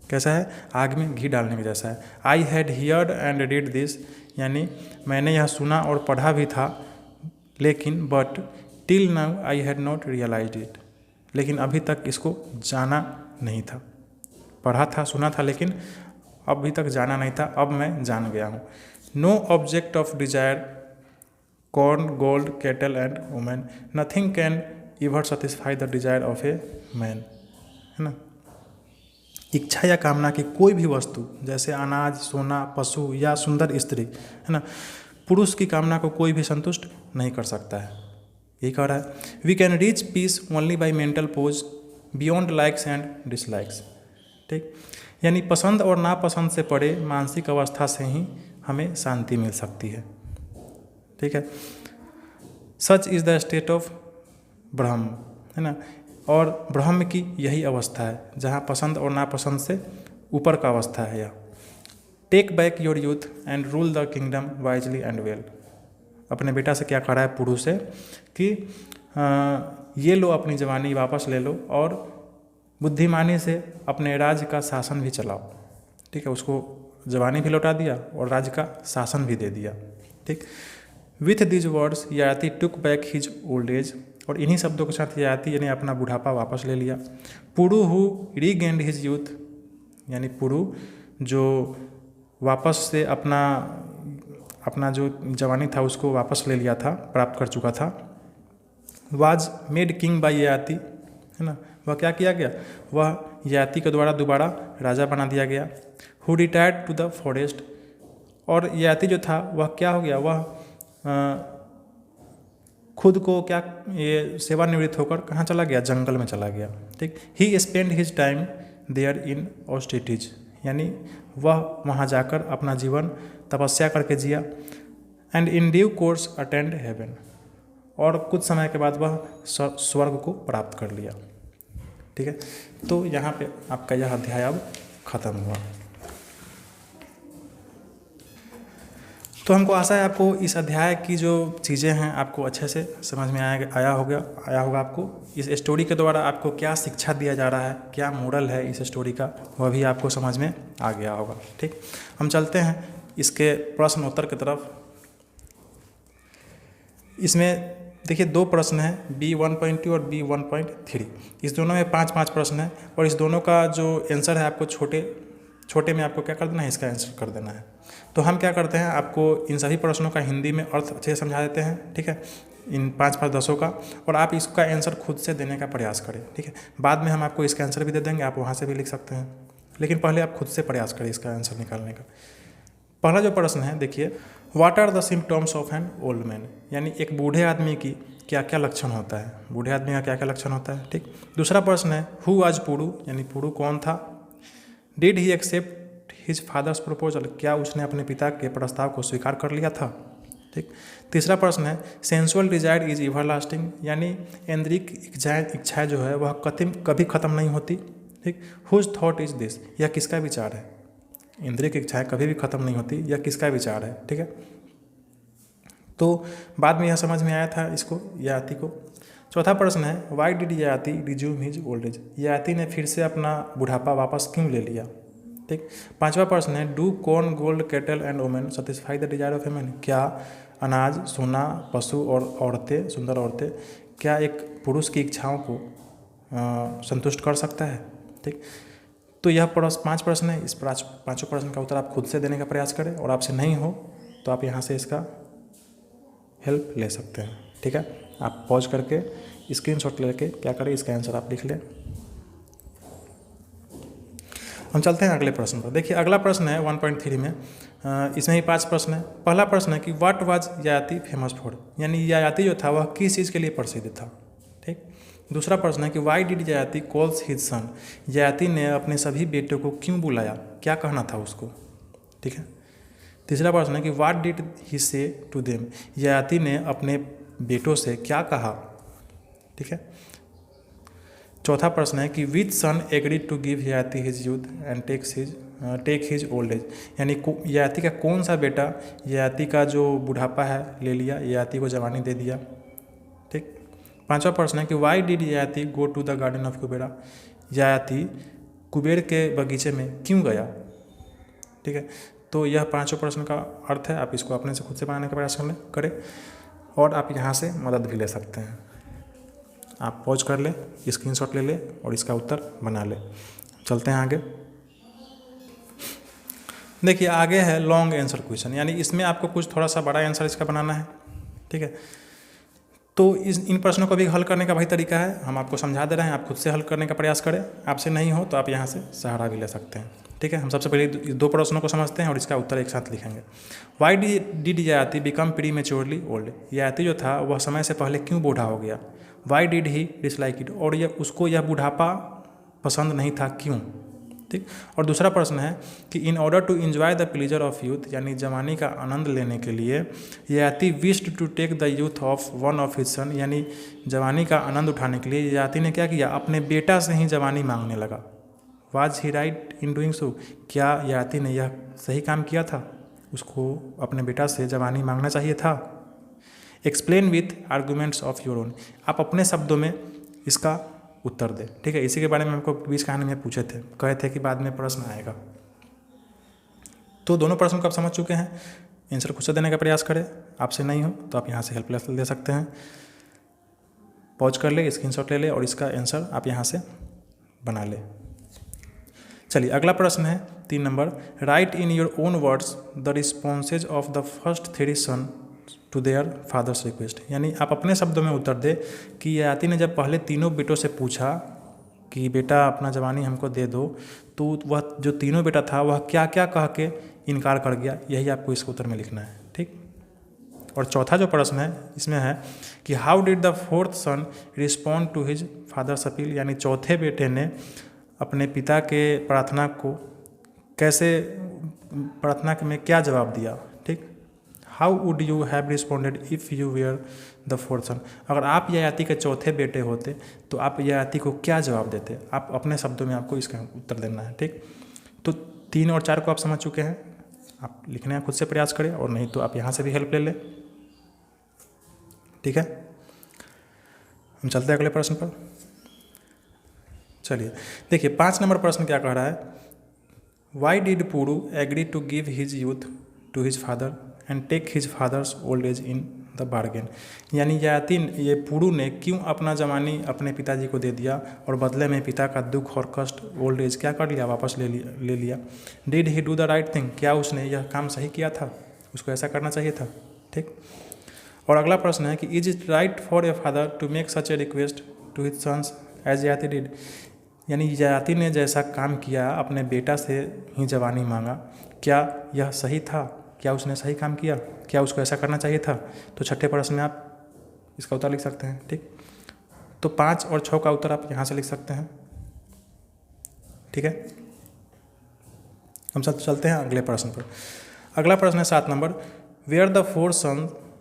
कैसा है, आग में घी डालने के जैसा है। I had heard and read this, यानी मैंने यह सुना और पढ़ा भी था, लेकिन but till now I had not realised it, लेकिन अभी तक इसको जाना नहीं था। पढ़ा था, सुना था, लेकिन अभी तक जाना नहीं था, अब मैं जान गया हूँ। No object of desire, corn, gold, cattle and women, nothing can ever satisfy the desire of a man, है ना। इच्छा या कामना की कोई भी वस्तु, जैसे अनाज, सोना, पशु या सुंदर स्त्री, है ना, पुरुष की कामना को कोई भी संतुष्ट नहीं कर सकता है। यही कह रहा है। We can reach peace only by mental poise beyond likes and dislikes. ठीक, यानी पसंद और नापसंद से परे मानसिक अवस्था से ही हमें शांति मिल सकती है। ठीक है, such is the state of ब्रह्म, है ना। और ब्रह्म की यही अवस्था है जहाँ पसंद और नापसंद से ऊपर का अवस्था है यह। Take back your youth and rule the kingdom wisely and well. अपने बेटा से क्या कह रहा है पुरु से कि ये लो अपनी जवानी वापस ले लो और बुद्धिमानी से अपने राज्य का शासन भी चलाओ। ठीक है, उसको जवानी भी लौटा दिया और राज्य का शासन भी दे दिया। ठीक, with these words Yayati took back his old as. और इन्हीं शब्दों के साथ ययाति ने अपना बुढ़ापा वापस ले लिया। पुरु हु रीगेंड हिज यूथ, यानी पुरु जो वापस से अपना जो जवानी था उसको वापस ले लिया था, प्राप्त कर चुका था। Was made king bye Yayati, है ना, वह क्या किया गया, वह ययाति के द्वारा दोबारा राजा बना दिया गया। Who retired to the forest, और ययाति जो था वह क्या हो गया, वह खुद को क्या ये सेवानिवृत्त होकर कहाँ चला गया, जंगल में चला गया। ठीक, he spend his time there in austerities, यानी वह वहाँ जाकर अपना जीवन तपस्या करके जिया। And in due course attend heaven, और कुछ समय के बाद वह स्वर्ग को प्राप्त कर लिया। ठीक है, तो यहाँ पे आपका यह अध्याय अब खत्म हुआ। तो हमको आशा है आपको इस अध्याय की जो चीज़ें हैं आपको अच्छे से समझ में आया होगा। आपको इस स्टोरी के द्वारा आपको क्या शिक्षा दिया जा रहा है, क्या मोरल है इस स्टोरी का, वह भी आपको समझ में आ गया होगा। ठीक, हम चलते हैं इसके प्रश्न उत्तर की तरफ। इसमें देखिए 2 प्रश्न हैं, B1.2 और B1.3। इस दोनों में 5-5 प्रश्न हैं और इस दोनों का जो आंसर है आपको छोटे में आपको क्या कर देना है, इसका आंसर कर देना है। तो हम क्या करते हैं, आपको इन सभी प्रश्नों का हिंदी में अर्थ अच्छे से समझा देते हैं। ठीक है, इन 5-5 10 का, और आप इसका आंसर खुद से देने का प्रयास करें। ठीक है, बाद में हम आपको इसका आंसर भी दे देंगे, आप वहाँ से भी लिख सकते हैं, लेकिन पहले आप खुद से प्रयास करें इसका आंसर निकालने का। पहला जो प्रश्न है देखिए, what are the symptoms of an old man, यानी एक बूढ़े आदमी की क्या क्या लक्षण होता है, बूढ़े आदमी का क्या क्या लक्षण होता है। ठीक, दूसरा प्रश्न है, हु वाज पुरु, यानी पुरु कौन था। Did he accept his father's proposal, क्या उसने अपने पिता के प्रस्ताव को स्वीकार कर लिया था। ठीक, तीसरा प्रश्न है, सेंसुअल डिजायर इज एवरलास्टिंग, यानी इंद्रियक इच्छाएं जो है वह कभी खत्म नहीं होती। ठीक, हुज थॉट इज दिस, यह किसका विचार है, इंद्रियक इच्छाएं कभी भी खत्म नहीं होती, यह किसका विचार है। ठीक है, तो बाद में यह समझ में आया था इसको, ययाति को। चौथा प्रश्न है, why did Yayati resume his old as, Yayati ने फिर से अपना बुढ़ापा वापस क्यों ले लिया। ठीक, पांचवा प्रश्न है, do corn gold cattle and women satisfy the desire of a man, क्या अनाज सोना पशु और औरतें, सुंदर औरतें, क्या एक पुरुष की इच्छाओं को संतुष्ट कर सकता है। ठीक, तो यह 5 प्रश्न है, इस 5 प्रश्न का उत्तर आप खुद से देने का प्रयास करें, और आपसे नहीं हो तो आप यहाँ से इसका हेल्प ले सकते हैं। ठीक है, आप पॉज करके स्क्रीनशॉट लेके क्या करें, इसका आंसर आप लिख लें। हम चलते हैं अगले प्रश्न पर। देखिए अगला प्रश्न है 1.3 में, इसमें ही 5 प्रश्न है। पहला प्रश्न है कि what was Yayati famous for, यानी ययाति जो था वह किस चीज़ के लिए प्रसिद्ध था। ठीक, दूसरा प्रश्न है कि why did Yayati calls his son, Yayati ने अपने सभी बेटों को क्यों बुलाया, क्या कहना था उसको। ठीक है, तीसरा प्रश्न है कि व्हाट डिड ही से टू देम, ययाति ने अपने बेटों से क्या कहा। ठीक है, चौथा प्रश्न है कि which son agreed to give Yayati his youth and take his old age, यानी ययाति का कौन सा बेटा ययाति का जो बुढ़ापा है ले लिया, ययाति को जवानी दे दिया। ठीक, पांचवा प्रश्न है कि why did Yayati go to the garden of Kubera, Yayati Kuber के बगीचे में क्यों गया। ठीक है, तो यह 5 प्रश्न का अर्थ है, आप इसको अपने से खुद से बनाने का प्रयास करें, और आप यहाँ से मदद भी ले सकते हैं। आप पॉज कर ले, स्क्रीनशॉट ले ले और इसका उत्तर बना ले। चलते हैं आगे। देखिए आगे है लॉन्ग आंसर क्वेश्चन, यानी इसमें आपको कुछ थोड़ा सा बड़ा आंसर इसका बनाना है। ठीक है, तो इन प्रश्नों को भी हल करने का वही तरीका है, हम आपको समझा दे रहे हैं, आप खुद से हल करने का प्रयास करें। आपसे नहीं हो तो आप यहाँ से सहारा भी ले सकते हैं। ठीक है, हम सबसे पहले 2 प्रश्नों को समझते हैं और इसका उत्तर एक साथ लिखेंगे। Y did Yayati become prematurely old, Yayati जो था वह समय से पहले क्यों बूढ़ा हो गया। Why did he dislike it, और उसको यह बुढ़ापा पसंद नहीं था, क्यों। ठीक। और दूसरा प्रश्न है कि in order to enjoy the pleasure of youth, यानी जवानी का आनंद लेने के लिए Yayati wished to take the youth of one of his son, यानी जवानी का आनंद उठाने के लिए ययाति ने क्या किया, अपने बेटा से ही जवानी मांगने लगा। Was he right in doing so, क्या ययाति ने यह सही काम किया था, उसको अपने बेटा से जवानी मांगना चाहिए था। Explain with arguments of your own, आप अपने शब्दों में इसका उत्तर दे, ठीक है। इसी के बारे में हमको बीच कहानी में पूछे थे, कहे थे कि बाद में प्रश्न आएगा। तो दोनों प्रश्न को आप समझ चुके हैं, आंसर खुद से देने का प्रयास करें। आपसे नहीं हो तो आप यहाँ से हेल्पलेस ले सकते हैं, पॉज कर ले, स्क्रीनशॉट ले ले और इसका आंसर आप यहाँ से बना ले। चलिए अगला प्रश्न है 3 number, write in your own words the responses of the first 3 son to their father's request, यानी आप अपने शब्दों में उत्तर दे कि ययाति ने जब पहले तीनों बेटों से पूछा कि बेटा अपना जवानी हमको दे दो, तो वह जो तीनों बेटा था वह क्या क्या कह के इनकार कर गया, यही आपको इसके उत्तर में लिखना है, ठीक। और चौथा जो प्रश्न है इसमें है कि how did the 4th son respond to his father's appeal, यानी चौथे बेटे ने अपने पिता के प्रार्थना को कैसे, प्रार्थना में क्या जवाब दिया, ठीक। How would you have responded if you were the 4th son, अगर आप ययाति के चौथे बेटे होते तो आप ययाति को क्या जवाब देते, आप अपने शब्दों में आपको इसका उत्तर देना है, ठीक। तो 3 और 4 को आप समझ चुके हैं, आप लिखने का खुद से प्रयास करें और नहीं तो आप यहाँ से भी हेल्प ले लें, ठीक है। हम चलते हैं अगले प्रश्न पर। चलिए देखिए 5 नंबर प्रश्न क्या कह रहा है, why did Puru agree to give his youth to his father and take his father's old age in the bargain, यानी ययाति ये पुरु ने क्यों अपना जवानी अपने पिताजी को दे दिया और बदले में पिता का दुख और कष्ट ओल्ड एज क्या कर लिया, वापस ले लिया। Did he do the right thing, क्या उसने यह काम सही किया था, उसको ऐसा करना चाहिए था, ठीक। और अगला प्रश्न है कि is it right for a father to make such a request to his sons as Yayati did, यानी ययाति ने जैसा काम किया अपने बेटा से ही जवानी मांगा, क्या यह सही था, क्या उसने सही काम किया, क्या उसको ऐसा करना चाहिए था। तो छठे प्रश्न में आप इसका उत्तर लिख सकते हैं, ठीक। तो 5 और 6 का उत्तर आप यहाँ से लिख सकते हैं, ठीक है। हम सब चलते हैं अगले प्रश्न पर। अगला प्रश्न है 7 number, were the 4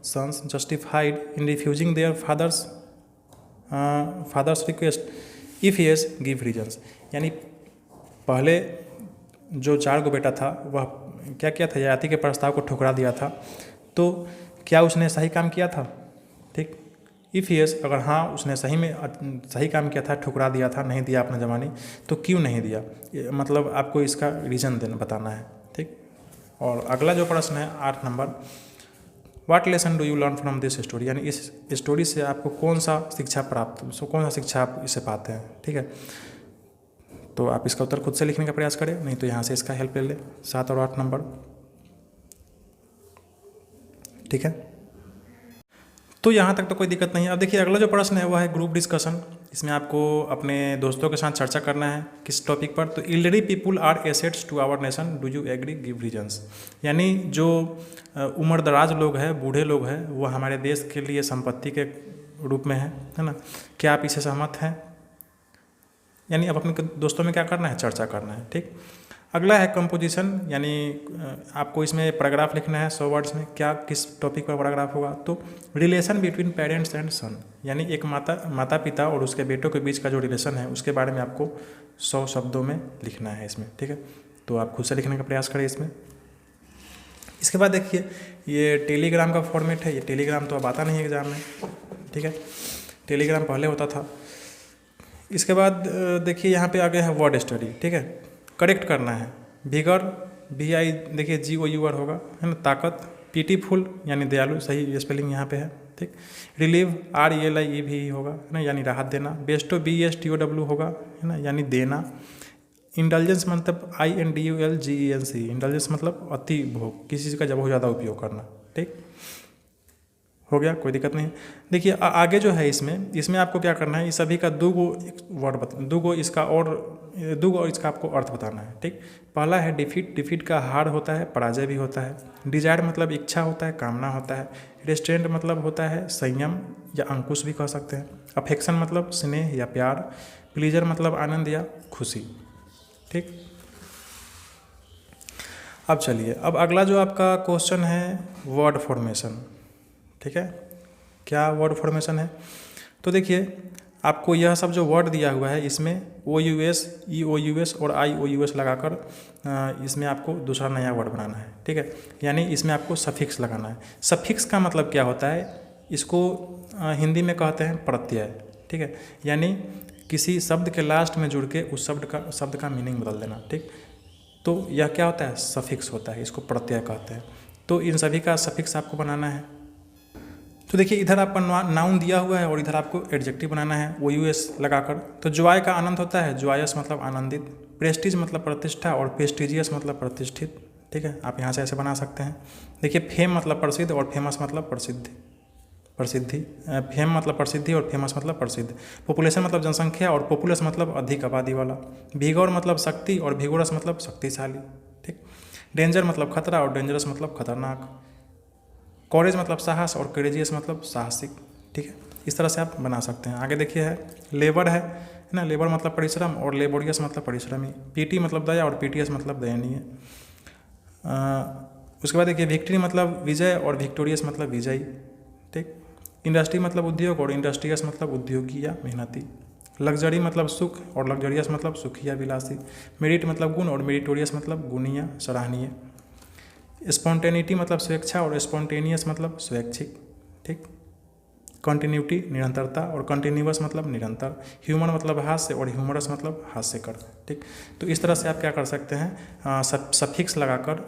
sons justified in refusing their father's request if yes give reasons, यानी पहले जो 4 गो बेटा था वह क्या किया था, ययाति के प्रस्ताव को ठुकरा दिया था, तो क्या उसने सही काम किया था, ठीक। इफ़ येस, अगर हाँ उसने सही काम किया था, ठुकरा दिया था, नहीं दिया अपना जवानी, तो क्यों नहीं दिया, मतलब आपको इसका रीज़न बताना है, ठीक। और अगला जो प्रश्न है 8 number, what lesson do you learn from this story, यानी इस स्टोरी से आपको कौन सा शिक्षा आप इससे पाते हैं, ठीक है। तो आप इसका उत्तर खुद से लिखने का प्रयास करें, नहीं तो यहाँ से इसका हेल्प ले लें, 7 और 8 नंबर, ठीक है। तो यहाँ तक तो कोई दिक्कत नहीं है। अब देखिए अगला जो प्रश्न है वह है ग्रुप डिस्कशन, इसमें आपको अपने दोस्तों के साथ चर्चा करना है किस टॉपिक पर, तो elderly people are assets to our nation, do you agree, give reasons, यानी जो उम्रदराज लोग हैं, बूढ़े लोग हैं, वो हमारे देश के लिए संपत्ति के रूप में है ना, क्या आप इससे सहमत हैं, यानी अब अपने दोस्तों में क्या करना है, चर्चा करना है, ठीक। अगला है कंपोजिशन, यानी आपको इसमें पैराग्राफ लिखना है 100 वर्ड्स में, क्या किस टॉपिक पर पैराग्राफ होगा, तो रिलेशन बिटवीन पेरेंट्स एंड सन, यानी एक माता पिता और उसके बेटों के बीच का जो रिलेशन है उसके बारे में आपको 100 शब्दों में लिखना है इसमें, ठीक है। तो आप खुद से लिखने का प्रयास करें इसमें। इसके बाद देखिए ये टेलीग्राम का फॉर्मेट है, ये टेलीग्राम तो अब आता नहीं है एग्जाम में, ठीक है, टेलीग्राम पहले होता था। इसके बाद देखिए यहाँ पे आगे है वर्ड स्टडी, ठीक है, करेक्ट करना है, विगर VI देखिए GOUR होगा, है ना, ताकत, पीटीफुल यानी दयालु, सही स्पेलिंग यहाँ पे है, ठीक। रिलीव RELIEV होगा, है ना, यानी राहत देना। बेस्टो BESTOW होगा, है ना, यानी देना। इंडल्जेंस मतलब INDULGENC, इंडल्जेंस मतलब अति भोग, किसी चीज़ का जब बहुत ज़्यादा उपयोग करना, ठीक हो गया, कोई दिक्कत नहीं। देखिए आगे जो है इसमें आपको क्या करना है, इस सभी का दो गो इसका आपको अर्थ बताना है, ठीक। पहला है डिफीट का हार होता है, पराजय भी होता है। डिजायर मतलब इच्छा होता है, कामना होता है। रेस्ट्रेंट मतलब होता है संयम या अंकुश भी कह सकते हैं। अफेक्शन मतलब स्नेह या प्यार। प्लीजर मतलब आनंद या खुशी, ठीक। अब चलिए, अब अगला जो आपका क्वेश्चन है वर्ड फॉर्मेशन, ठीक है, क्या वर्ड फॉर्मेशन है। तो देखिए आपको यह सब जो वर्ड दिया हुआ है इसमें OUS, EOUS और IOUS लगाकर इसमें आपको दूसरा नया वर्ड बनाना है, ठीक है। यानी इसमें आपको सफिक्स लगाना है। सफिक्स का मतलब क्या होता है, इसको हिंदी में कहते हैं प्रत्यय, ठीक है। यानी किसी शब्द के लास्ट में जुड़ के उस शब्द का मीनिंग बदल देना, ठीक। तो यह क्या होता है, सफिक्स होता है, इसको प्रत्यय कहते हैं। तो इन सभी का सफिक्स आपको बनाना है। तो देखिए इधर आपका नाउन दिया हुआ है और इधर आपको एडजेक्टिव बनाना है OUS लगाकर। तो जॉय का आनंद होता है, जॉयस मतलब आनंदित, प्रेस्टीज मतलब प्रतिष्ठा और प्रेस्टिजियस मतलब प्रतिष्ठित, ठीक है। आप यहाँ से ऐसे बना सकते हैं। देखिए फेम मतलब प्रसिद्ध और फेमस मतलब प्रसिद्धि, फेम मतलब प्रसिद्धि और फेमस मतलब प्रसिद्ध। पॉपुलेशन मतलब जनसंख्या और पॉपुलस मतलब अधिक आबादी वाला। विगोर मतलब शक्ति और विगोरस मतलब शक्तिशाली, ठीक। डेंजर मतलब खतरा और डेंजरस मतलब खतरनाक। कॉरेज मतलब साहस और करेजियस मतलब साहसिक, ठीक है। इस तरह से आप बना सकते हैं। आगे देखिए है लेबर है ना, लेबर मतलब परिश्रम और लेबोरियस मतलब परिश्रमी। पीटी मतलब दया और पीटीएस मतलब दयनीय। उसके बाद देखिए विक्ट्री मतलब विजय और विक्टोरियस मतलब विजयी, ठीक। इंडस्ट्री मतलब उद्योग और इंडस्ट्रियस मतलब उद्योगी या मेहनती। लग्जरी मतलब सुख और लग्जरियस मतलब सुखी या विलासी। मेरिट मतलब गुण और मेरिटोरियस मतलब गुणी या सराहनीय। स्पॉन्टेनिटी मतलब स्वेच्छा और स्पॉन्टेनियस मतलब स्वैच्छिक, ठीक। कंटिन्यूटी निरंतरता और कंटिन्यूअस मतलब निरंतर। ह्यूमर मतलब हास्य और ह्यूमरस मतलब हास्यकर, ठीक। तो इस तरह से आप क्या कर सकते हैं, सफिक्स लगाकर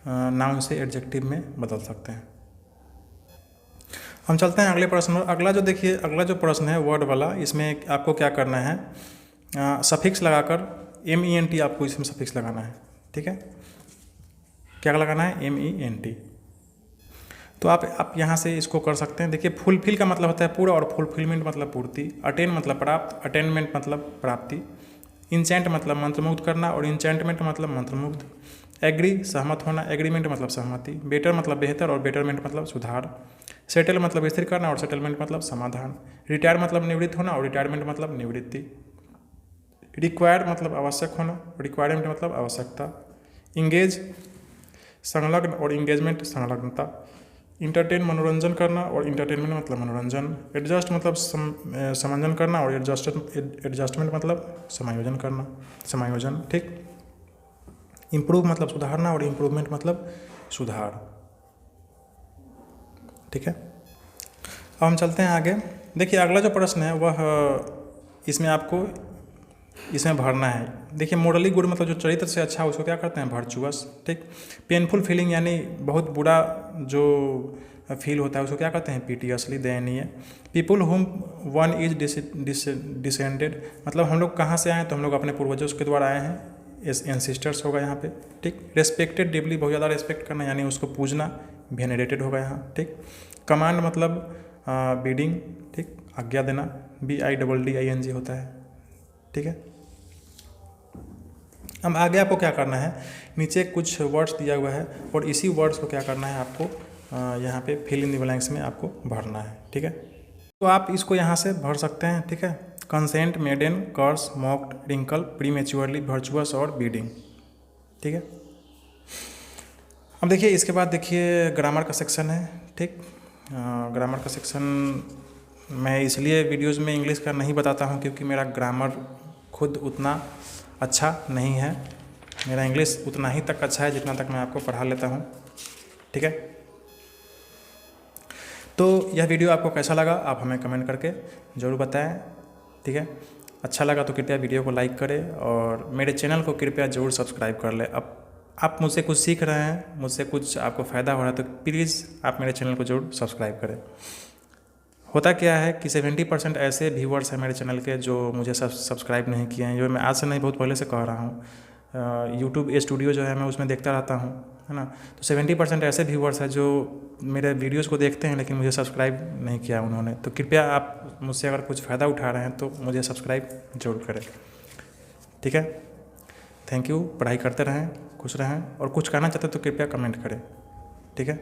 नाउन से एडजेक्टिव में बदल सकते हैं। हम चलते हैं अगले प्रश्न पर। अगला जो देखिए, अगला जो प्रश्न है वर्ड वाला, इसमें आपको क्या करना है, सफिक्स लगाकर MENT आपको इसमें सफिक्स लगाना है, ठीक है। क्या लगाना है, MENT। तो आप यहाँ से इसको कर सकते हैं। देखिए फुलफिल का मतलब होता है पूरा और फुलफिलमेंट मतलब पूर्ति। अटेन मतलब प्राप्त, अटेनमेंट मतलब प्राप्ति। इंचेंट मतलब मंत्रमुग्ध करना और इंचेंटमेंट मतलब मंत्रमुग्ध। एग्री सहमत होना, एग्रीमेंट मतलब सहमति। बेटर मतलब बेहतर और बेटरमेंट मतलब सुधार। सेटल मतलब स्थिर करना और सेटलमेंट मतलब समाधान। रिटायर मतलब निवृत्त होना और रिटायरमेंट मतलब निवृत्ति। रिक्वायर्ड मतलब आवश्यक होना, रिक्वायरमेंट मतलब आवश्यकता। इंगेज संलग्न और इंगेजमेंट संलग्नता। इंटरटेन मनोरंजन करना और इंटरटेनमेंट मतलब मनोरंजन। एडजस्ट मतलब समंजन करना और एडजस्टमेंट मतलब समायोजन करना, समायोजन, ठीक। इम्प्रूव मतलब सुधारना और इम्प्रूवमेंट मतलब सुधार, ठीक है। अब हम चलते हैं आगे। देखिए अगला जो प्रश्न है वह इसमें आपको इसमें भरना है। देखिए मोरली गुड मतलब जो चरित्र से अच्छा है उसको क्या करते हैं, वर्चुअस, ठीक। पेनफुल फीलिंग यानी बहुत बुरा जो फील होता है उसको क्या कहते हैं, पीटियसली, दयनीय। पीपुल हुम वन इज डिसेंडेड मतलब हम लोग कहाँ से आए, तो हम लोग अपने पूर्वजों के द्वारा आए हैं, एंसिस्टर्स होगा यहाँ पे, ठीक। रेस्पेक्टेड डीपली बहुत ज़्यादा रेस्पेक्ट करना यानी उसको पूजना, वेनेरेटेड होगा यहाँ, ठीक। कमांड मतलब बीडिंग, ठीक, आज्ञा देना, BIDDING होता है, ठीक है। अब आगे आपको क्या करना है, नीचे कुछ वर्ड्स दिया हुआ है और इसी वर्ड्स को क्या करना है आपको यहाँ पे फिल इन द ब्लैंक्स में आपको भरना है, ठीक है। तो आप इसको यहाँ से भर सकते हैं, ठीक है। कंसेंट, मेडन, कर्स, मॉक्ड, रिंकल, प्रीमेच्योरली, वर्चुअस और बीडिंग, ठीक है। अब देखिए इसके बाद देखिए ग्रामर का सेक्शन है, ठीक। ग्रामर का सेक्शन मैं इसलिए वीडियोज़ में इंग्लिश का नहीं बताता हूँ क्योंकि मेरा ग्रामर खुद उतना अच्छा नहीं है। मेरा इंग्लिश उतना ही तक अच्छा है जितना तक मैं आपको पढ़ा लेता हूँ, ठीक है। तो यह वीडियो आपको कैसा लगा आप हमें कमेंट करके ज़रूर बताएं, ठीक है। अच्छा लगा तो कृपया वीडियो को लाइक करें और मेरे चैनल को कृपया ज़रूर सब्सक्राइब कर लें। अब आप मुझसे कुछ सीख रहे हैं, मुझसे कुछ आपको फ़ायदा हो रहा है तो प्लीज़ आप मेरे चैनल को ज़रूर सब्सक्राइब करें। होता क्या है कि 70% ऐसे व्यूअर्स हैं मेरे चैनल के जो मुझे सब्सक्राइब नहीं किए हैं, जो मैं आज से नहीं बहुत पहले से कह रहा हूँ। यूट्यूब स्टूडियो जो है मैं उसमें देखता रहता हूँ, है ना। तो 70% ऐसे व्यूअर्स हैं जो मेरे वीडियोज़ को देखते हैं लेकिन मुझे सब्सक्राइब नहीं किया उन्होंने। तो कृपया आप मुझसे अगर कुछ फ़ायदा उठा रहे हैं तो मुझे सब्सक्राइब जरूर करें, ठीक है। Thank you. पढ़ाई करते रहें, खुश रहें और कुछ कहना चाहते तो कृपया कमेंट करें, ठीक है।